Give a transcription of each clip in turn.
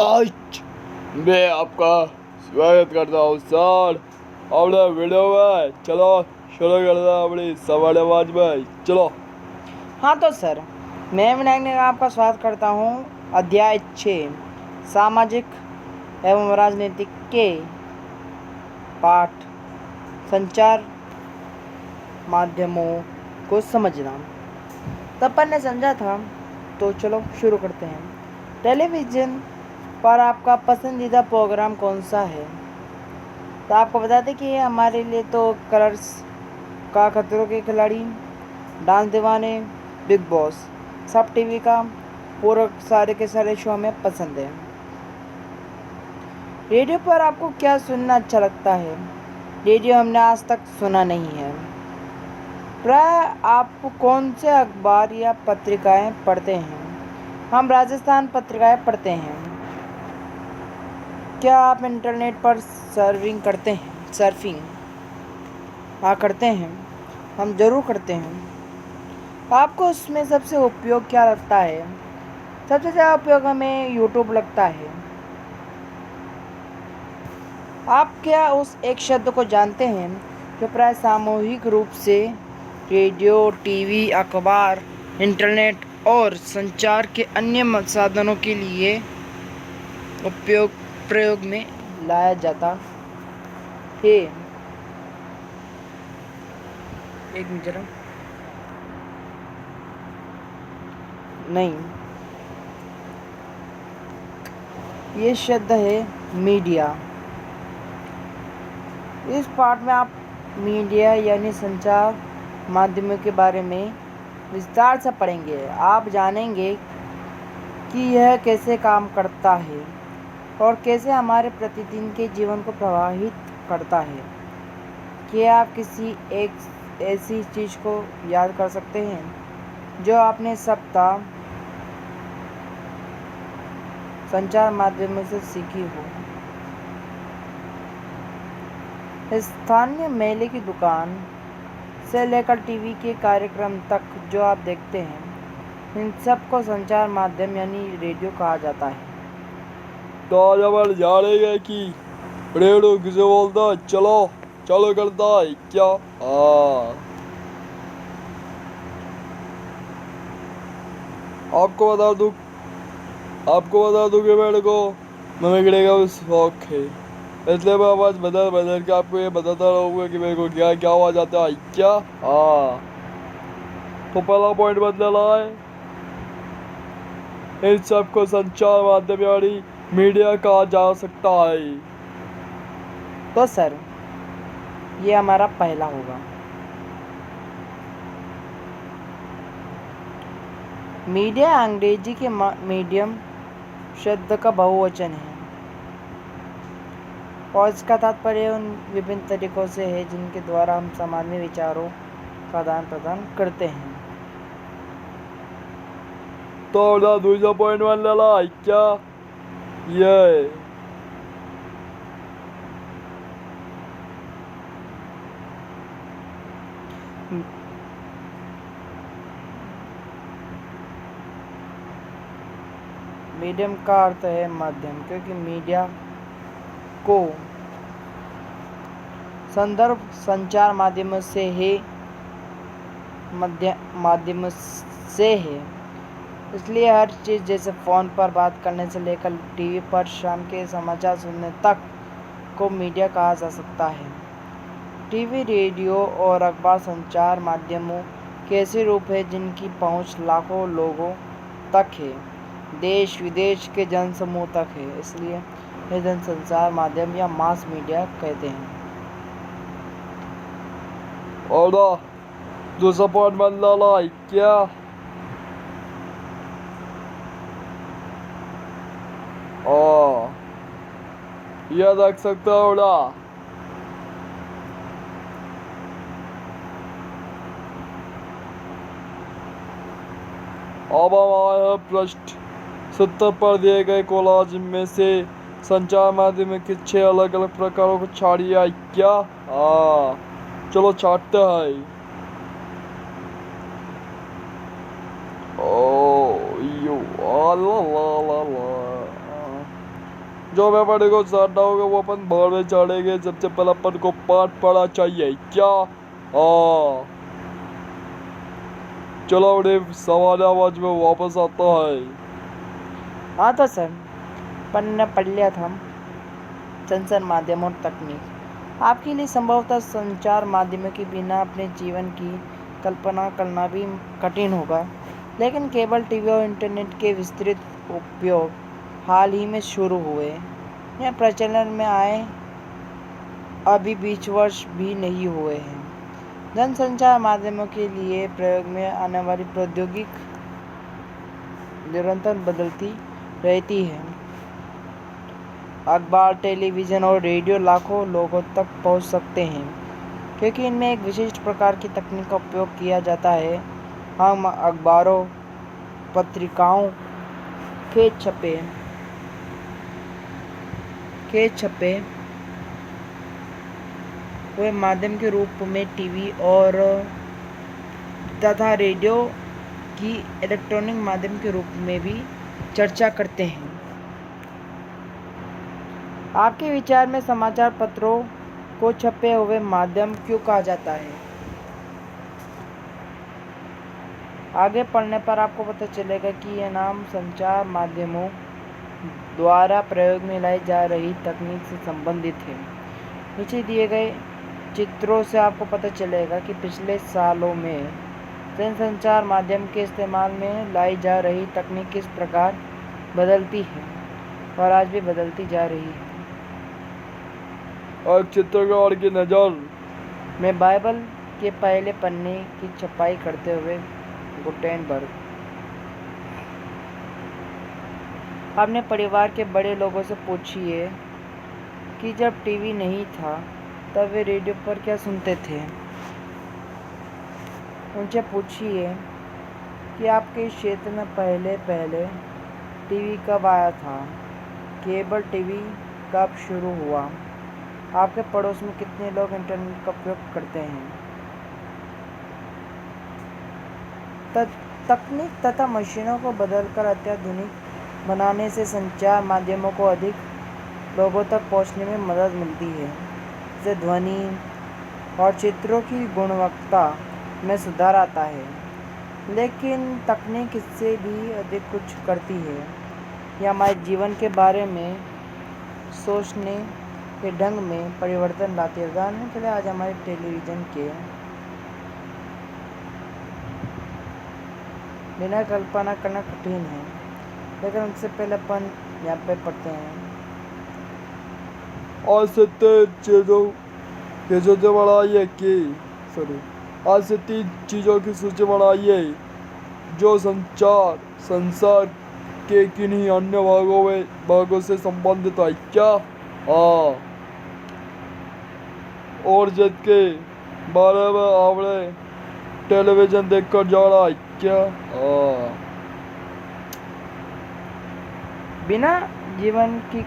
आज मैं आपका स्वागत करता हूँ सर अपने वीडियो में। चलो शुरू करते हैं अपनी सवाल आवाज में। चलो। हाँ तो सर, मैं विनायक ने आपका स्वागत करता हूँ। अध्याय 6 सामाजिक एवं राजनीतिक के पाठ संचार माध्यमों को समझना। तब अपन ने समझा था, तो चलो शुरू करते हैं। टेलीविज़न पर आपका पसंदीदा प्रोग्राम कौन सा है? तो आपको बता दें कि हमारे लिए तो कलर्स का खतरों के खिलाड़ी, डांस दीवाने, बिग बॉस, सब टीवी का पूरा सारे के सारे शो हमें पसंद है। रेडियो पर आपको क्या सुनना अच्छा लगता है? रेडियो हमने आज तक सुना नहीं है। प्राय आप कौन से अखबार या पत्रिकाएं पढ़ते हैं? हम राजस्थान पत्रिकाएं पढ़ते हैं। क्या आप इंटरनेट पर सर्फिंग करते हैं? हाँ, करते हैं। हम ज़रूर करते हैं। आपको उसमें सबसे उपयोग क्या लगता है? सबसे ज़्यादा उपयोग हमें यूट्यूब लगता है। आप क्या उस एक शब्द को जानते हैं जो प्राय सामूहिक रूप से रेडियो, टीवी, अखबार, इंटरनेट और संचार के अन्य साधनों के लिए प्रयोग में लाया जाता है? एक मिनट जरा। नहीं, ये शब्द है मीडिया। इस पाठ में आप मीडिया यानी संचार माध्यमों के बारे में विस्तार से पढ़ेंगे। आप जानेंगे कि यह कैसे काम करता है और कैसे हमारे प्रतिदिन के जीवन को प्रभावित करता है। क्या आप किसी एक ऐसी चीज़ को याद कर सकते हैं जो आपने सप्ताह संचार माध्यमों से सीखी हो? स्थानीय मेले की दुकान से लेकर टीवी के कार्यक्रम तक जो आप देखते हैं, इन सब को संचार माध्यम यानी रेडियो कहा जाता है। तो आज अपन जानेंगे कि रेडियो किसे बोलता है। चलो चालू करता है क्या? हाँ, आपको बता दूं कि मेरे को मिमिक्री का भी शौक है, इसलिए मैं आवाज बदल बदल के आपको ये बताता रहूँगा कि मेरे को क्या क्या आवाज आता है क्या। हाँ, तो पहला पॉइंट बदला है, इन सबको संचार माध्यम यानी मीडिया कहा जा सकता है। तो सर, ये हमारा पहला होगा। मीडिया अंग्रेजी के मीडियम शब्द का बहुवचन है और इसका तात्पर्य उन विभिन्न तरीकों से है जिनके द्वारा हम समाज में विचारों का आदान प्रदान करते हैं। तो ना दूसरा पॉइंट बदला है क्या? ये मीडियम का अर्थ है माध्यम, क्योंकि मीडिया को संदर्भ संचार माध्यम से है, इसलिए हर चीज़ जैसे फ़ोन पर बात करने से लेकर टीवी पर शाम के समाचार सुनने तक को मीडिया कहा जा सकता है। टीवी, रेडियो और अखबार संचार माध्यमों के ऐसे रूप हैं जिनकी पहुंच लाखों लोगों तक है, देश विदेश के जनसमूह तक है, इसलिए ये जनसंचार माध्यम या मास मीडिया कहते हैं। और ना दूसरा पॉइंट बदला है क्या? ओ, याद रख सकता हो ना। अब हमारे पृष्ठ 70 पर दिए गए कोलाज में से संचार माध्यम के 6 अलग अलग प्रकारों को छाड़िए क्या? हाँ, चलो छाटते हैं। ओ, यो, ला ला ला ला। जो पेपर को साधना होगा वो अपन बाद में चढ़ेंगे। सबसे पहले अपन को पाठ पढ़ा चाहिए क्या? हाँ, चलो अपने सवाल आवाज में वापस आता है। हाँ तो सर, अपन ने पढ़ लिया था संचार माध्यम और तकनीक। आपके लिए संभवतः संचार माध्यमों के बिना अपने जीवन की कल्पना करना भी कठिन होगा, लेकिन केबल टीवी और इंटरनेट के विस्तृत उपयोग हाल ही में शुरू हुए या प्रचलन में आए अभी 20 वर्ष भी नहीं हुए हैं। जनसंचार माध्यमों के लिए प्रयोग में आने वाली प्रौद्योगिकी निरंतर बदलती रहती है। अखबार, टेलीविज़न और रेडियो लाखों लोगों तक पहुंच सकते हैं क्योंकि इनमें एक विशिष्ट प्रकार की तकनीक का उपयोग किया जाता है। हम अखबारों, पत्रिकाओं के छपे हुए माध्यम के रूप में टीवी और तथा रेडियो की इलेक्ट्रॉनिक माध्यम के रूप में भी चर्चा करते हैं। आपके विचार में समाचार पत्रों को छपे हुए माध्यम क्यों कहा जाता है? आगे पढ़ने पर आपको पता चलेगा कि यह नाम संचार माध्यमों द्वारा प्रयोग में लाई जा रही तकनीक से संबंधित है। नीचे दिए गए चित्रों से आपको पता चलेगा कि पिछले सालों में जनसंचार माध्यम के इस्तेमाल में लाई जा रही तकनीक किस प्रकार बदलती है और आज भी बदलती जा रही है। और चित्रकार की नजर में बाइबल के पहले पन्ने की छपाई करते हुए गुटेनबर्ग अपने परिवार के बड़े लोगों से पूछिए कि जब टीवी नहीं था तब वे रेडियो पर क्या सुनते थे। उनसे पूछिए कि आपके क्षेत्र में पहले टीवी कब आया था, केबल टीवी कब शुरू हुआ, आपके पड़ोस में कितने लोग इंटरनेट का उपयोग करते हैं। तकनीक तथा मशीनों को बदलकर अत्याधुनिक बनाने से संचार माध्यमों को अधिक लोगों तक पहुंचने में मदद मिलती है। इससे ध्वनि और चित्रों की गुणवत्ता में सुधार आता है, लेकिन तकनीक इससे भी अधिक कुछ करती है। यह हमारे जीवन के बारे में सोचने के ढंग में परिवर्तन लाती है। उदाहरण के लिए आज हमारे टेलीविज़न के बिना कल्पना करना कठिन है, लेकिन उससे पहले अपन यहाँ पे पढ़ते हैं। आज से चीज़ों बढ़ाइए कि आज से 3 चीज़ों की सूची बढ़ाइए जो संसार के किन्हीं अन्य भागों से संबंधित है क्या? हाँ, और जब के बारे में आपने टेलीविज़न देखकर जा रहा है क्या? हाँ, बिना जीवन की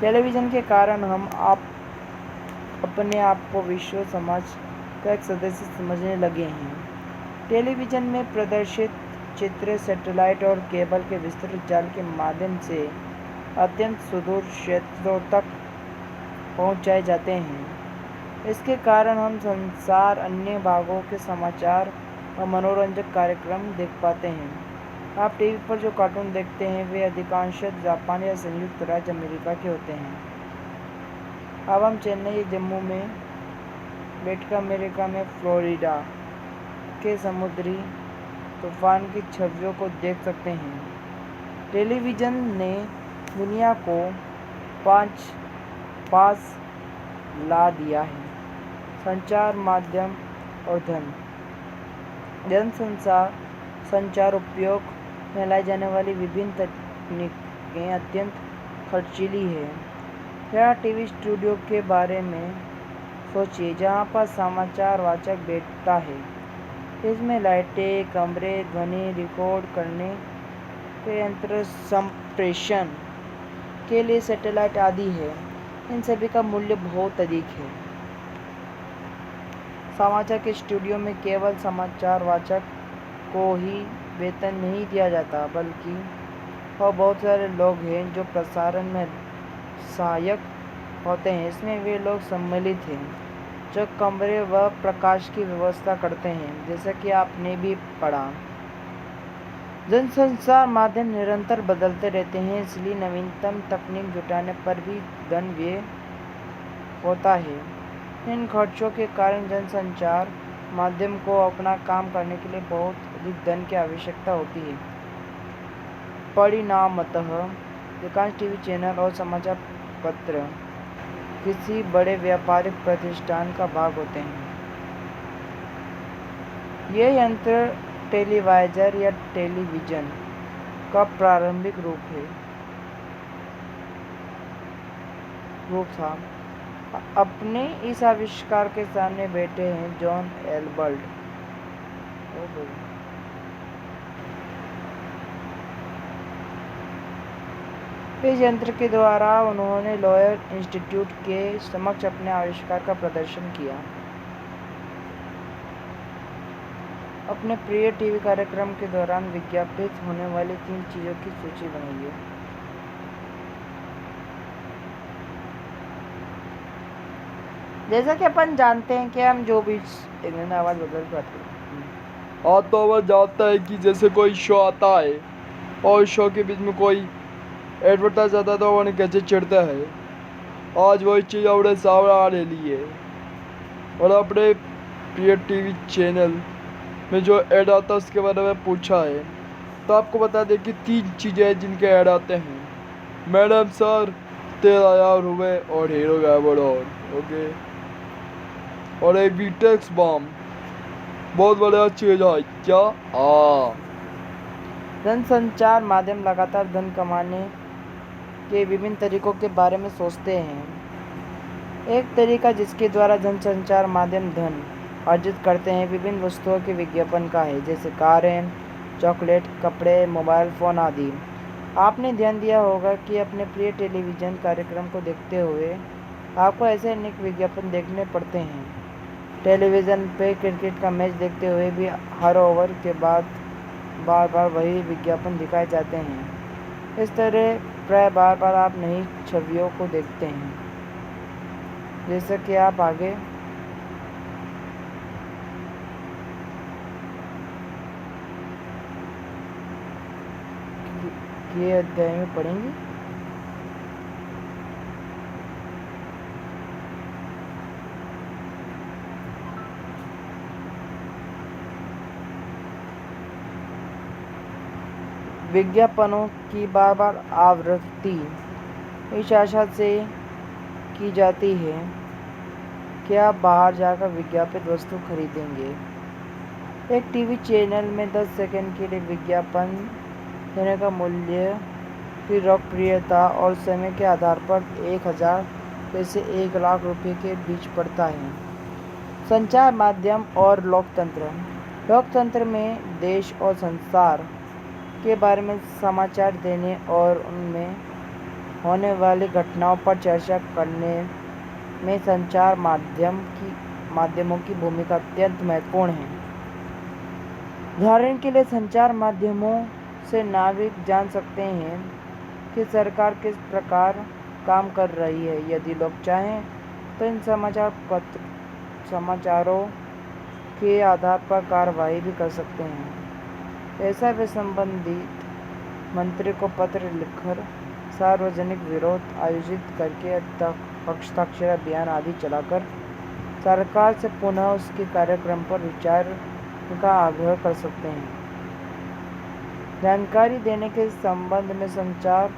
टेलीविज़न के कारण हम अपने आप को विश्व समाज का एक सदस्य समझने लगे हैं। टेलीविज़न में प्रदर्शित चित्र सैटेलाइट और केबल के विस्तृत जाल के माध्यम से अत्यंत सुदूर क्षेत्रों तक पहुंचाए जाते हैं। इसके कारण हम संसार अन्य भागों के समाचार और मनोरंजक कार्यक्रम देख पाते हैं। आप टीवी पर जो कार्टून देखते हैं वे अधिकांशतः जापान या संयुक्त राज्य अमेरिका के होते हैं। अब हम चेन्नई या जम्मू में बैठकर अमेरिका में फ्लोरिडा के समुद्री तूफान की छवियों को देख सकते हैं। टेलीविज़न ने दुनिया को पास ला दिया है। संचार माध्यम और संचार उपयोग में लाई जाने वाली विभिन्न तकनीकें अत्यंत खर्चीली है। या टीवी स्टूडियो के बारे में सोचिए जहां पर समाचार वाचक बैठता है। इसमें लाइटें, कमरे, ध्वनि रिकॉर्ड करने के यंत्र, संप्रेषण के लिए सैटेलाइट आदि है। इन सभी का मूल्य बहुत अधिक है। समाचार के स्टूडियो में केवल समाचार वाचक को ही वेतन नहीं दिया जाता, बल्कि और बहुत सारे लोग हैं जो प्रसारण में सहायक होते हैं। इसमें वे लोग सम्मिलित हैं जो कमरे व प्रकाश की व्यवस्था करते हैं, जैसा कि आपने भी पढ़ा। जनसंचार माध्यम निरंतर बदलते रहते हैं, इसलिए नवीनतम तकनीक जुटाने पर भी धन व्यय होता है। इन खर्चों के कारण जनसंचार माध्यम को अपना काम करने के लिए बहुत अधिक धन की आवश्यकता होती है। परिणामतः अधिकांश टीवी चैनल और समाचार पत्र किसी बड़े व्यापारिक प्रतिष्ठान का भाग होते हैं। ये यंत्र टेलीवाइजर या टेलीविज़न का प्रारंभिक रूप था। अपने इस आविष्कार के सामने बैठे हैं जॉन एल्बर्ट। इस यंत्र के द्वारा उन्होंने लॉयर इंस्टीट्यूट के समक्ष अपने आविष्कार का प्रदर्शन किया। अपने प्रिय टीवी कार्यक्रम के दौरान विज्ञापित होने वाली 3 चीज़ों की सूची बनाइए। जैसा कि अपन जानते हैं कि हम जो भी आवाज़ बदल पाते हैं। हाँ, तो वह जानता है कि जैसे कोई शो आता है और शो के बीच में कोई एडवर्टाइज आता है तो उन्हें कैसे चिढ़ता है। आज वही चीज़ अपने सामने आ रही है और अपने प्रिय टीवी चैनल में जो ऐड आता है उसके बारे में पूछा है। तो आपको बता दें कि 3 चीज़ें हैं जिनके ऐड आते हैं। मैडम सर 13,000 रुपये और हीरो गायब और ओके, और एक बीटेक्स बम बहुत बढ़िया चीज़ है क्या। हाँ, जनसंचार माध्यम लगातार धन कमाने के विभिन्न तरीकों के बारे में सोचते हैं। एक तरीका जिसके द्वारा जनसंचार माध्यम धन अर्जित करते हैं विभिन्न वस्तुओं के विज्ञापन का है, जैसे कारें, चॉकलेट, कपड़े, मोबाइल फ़ोन आदि। आपने ध्यान दिया होगा कि अपने प्रिय टेलीविज़न कार्यक्रम को देखते हुए आपको ऐसे अनेक विज्ञापन देखने पड़ते हैं। टेलीविज़न पे क्रिकेट का मैच देखते हुए भी हर ओवर के बाद बार बार वही विज्ञापन दिखाए जाते हैं। इस तरह प्राय बार बार आप नई छवियों को देखते हैं। जैसा कि आप आगे ये अध्याय में पढ़ेंगे। विज्ञापनों की बार बार आवृत्ति इस आशा से की जाती है कि आप बाहर जाकर विज्ञापित वस्तु खरीदेंगे। एक टीवी चैनल में 10 सेकंड के लिए विज्ञापन देने का मूल्य की लोकप्रियता और समय के आधार पर 1,000 से 1,00,000 रुपये के बीच पड़ता है। संचार माध्यम और लोकतंत्र। लोकतंत्र में देश और संसार के बारे में समाचार देने और उनमें होने वाली घटनाओं पर चर्चा करने में संचार माध्यमों की भूमिका अत्यंत महत्वपूर्ण है। उदाहरण के लिए संचार माध्यमों से नागरिक जान सकते हैं कि सरकार किस प्रकार काम कर रही है। यदि लोग चाहें तो इन समाचारों के आधार पर कार्रवाई भी कर सकते हैं। ऐसा वे संबंधित मंत्री को पत्र लिखकर सार्वजनिक विरोध आयोजित करके हस्ताक्षर अभियान आदि चलाकर सरकार से पुनः उसके कार्यक्रम पर विचार का आग्रह कर सकते हैं। जानकारी देने के संबंध में संचार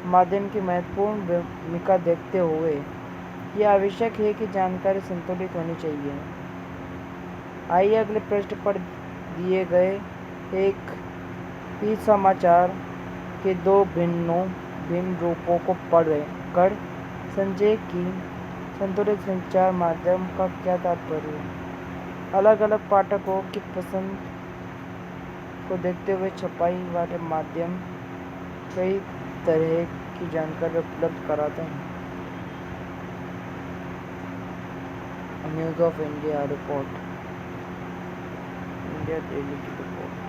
माध्यम की महत्वपूर्ण भूमिका देखते हुए यह आवश्यक है कि जानकारी संतुलित होनी चाहिए। आइए अगले पृष्ठ पर दिए गए एक ही समाचार के 2 भिन्न रूपों को पढ़कर समझें कि संतुलित संचार माध्यम का क्या तात्पर्य है। अलग अलग पाठकों की पसंद को देखते हुए छपाई वाले माध्यम कई तरह की जानकारी उपलब्ध कराते हैं। News of India report, India daily की रिपोर्ट।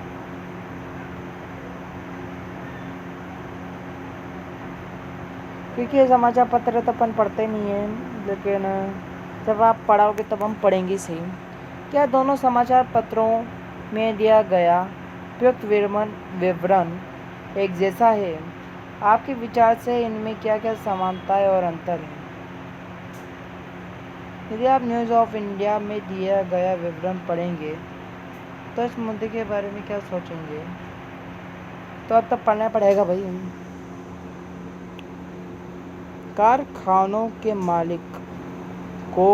क्योंकि ये समाचार पत्र तो अपन पढ़ते नहीं हैं, लेकिन जब आप पढ़ोगे तब हम पढ़ेंगे सही। क्या दोनों समाचार पत्रों में दिया गया उपयुक्त विवरण एक जैसा है? आपके विचार से इनमें क्या क्या समानताएं और अंतर हैं? यदि आप न्यूज़ ऑफ इंडिया में दिया गया विवरण पढ़ेंगे तो इस मुद्दे के बारे में क्या सोचेंगे? तो अब तक पढ़ना पड़ेगा भाई। कारखानों के मालिक को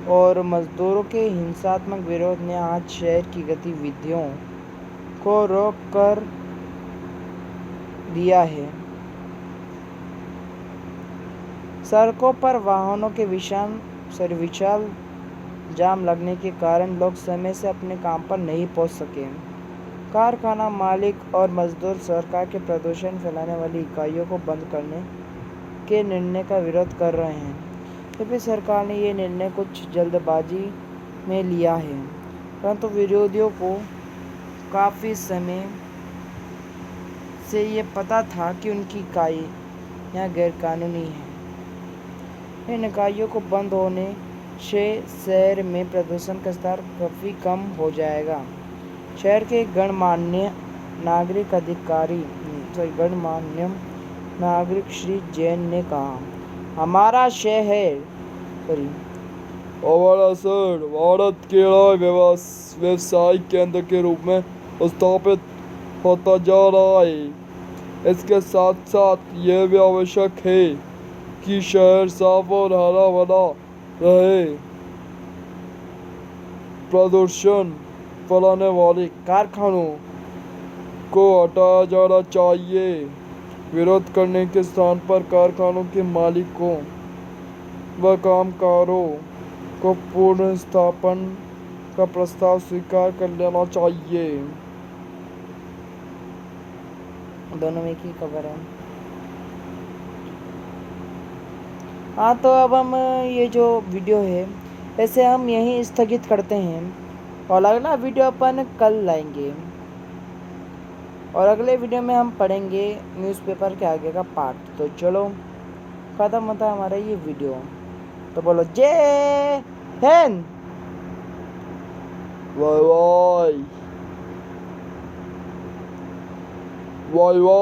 और मजदूरों के हिंसात्मक विरोध ने आज शहर की गतिविधियों को रोक कर दिया है। सड़कों पर वाहनों के विशाल जाम लगने के कारण लोग समय से अपने काम पर नहीं पहुंच सके। कारखाना मालिक और मजदूर सरकार के प्रदूषण फैलाने वाली इकाइयों को बंद करने के निर्णय का विरोध कर रहे हैं। तभी सरकार ने ये निर्णय कुछ जल्दबाजी में लिया है, परंतु विरोधियों को काफ़ी समय से ये पता था कि उनकी इकाइयाँ गैरकानूनी हैं। इन इकाइयों को बंद होने से शहर में प्रदूषण का स्तर काफ़ी कम हो जाएगा। शहर के गणमान्य नागरिक श्री जैन ने कहा, हमारा शहर हमारा शहर भारत के व्यवसायिक केंद्र के रूप में स्थापित होता जा रहा है। इसके साथ साथ यह भी आवश्यक है कि शहर साफ और हरा भरा रहे। प्रदूषण फैलाने वाले कारखानों को हटाया जाना चाहिए। विरोध करने के स्थान पर कारखानों के मालिकों व कामगारों को पुनः स्थापन का प्रस्ताव स्वीकार कर लेना चाहिए। दोनों में की खबर है। हाँ, तो अब हम ये जो वीडियो है ऐसे हम यहीं स्थगित करते हैं और अगला वीडियो अपन कल लाएंगे और अगले वीडियो में हम पढ़ेंगे न्यूज़पेपर के आगे का पार्ट। तो चलो, ख़त्म होता है हमारा ये वीडियो। तो बोलो जय हिंद। Bye bye bye bye.